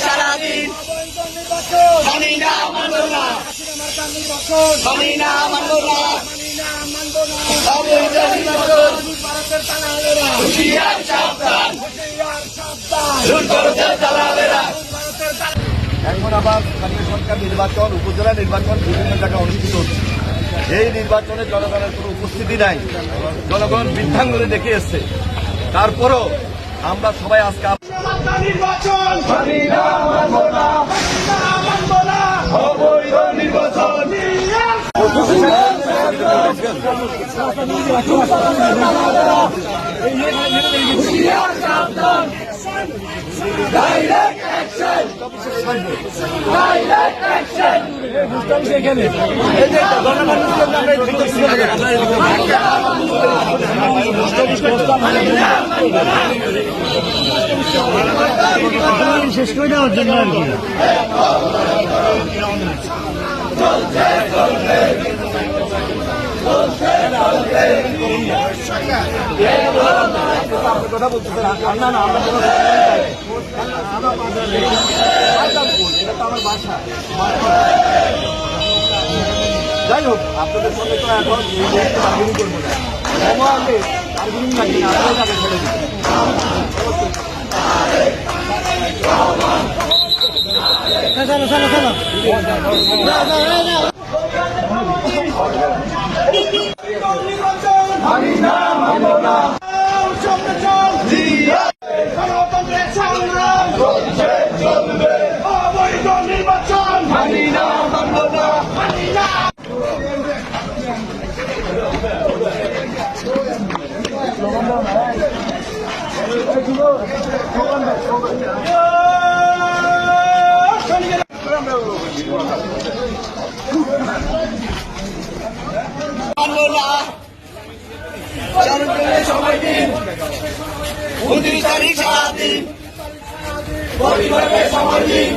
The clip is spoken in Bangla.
সারাদিন মানি না মানব না, মানি না মানব না, ভারতের দালালেরা হুঁশিয়ার সাবধান, ভারতের দালালেরা। এখন আবার স্থানীয় সরকার নির্বাচন, উপজেলা নির্বাচন বিভিন্ন জায়গায় অনুষ্ঠিত হচ্ছে। এই নির্বাচনে জনগণের কোনো উপস্থিতি নাই, জনগণ বৃদ্ধাঙ্গুলে দেখে এসছে। তারপরও আমরা সবাই আজকে নির্বাচন মানি না মানব না, মানব না অবৈধ নির্বাচন। Direct action! Direct action! শেষ করে দেওয়ার জন্য আর কি কথা বলতেছেন না, না আমরা এটা তো আমার বাসা। যাই হোক, আপনাদের সঙ্গে তো এখন এই মুহূর্তে বার্গেনিং করবো না, বার্গেনিং লাগবে না, আপনারা যাবে ছেড়ে দিন। গণতন্ত্রের সংগ্রাম চলবে, অবৈধ নির্বাচন মানি না মানব না, মানি না। সময় দিন 29 তারিখ সারাদিন পরিবারের সময় দিন।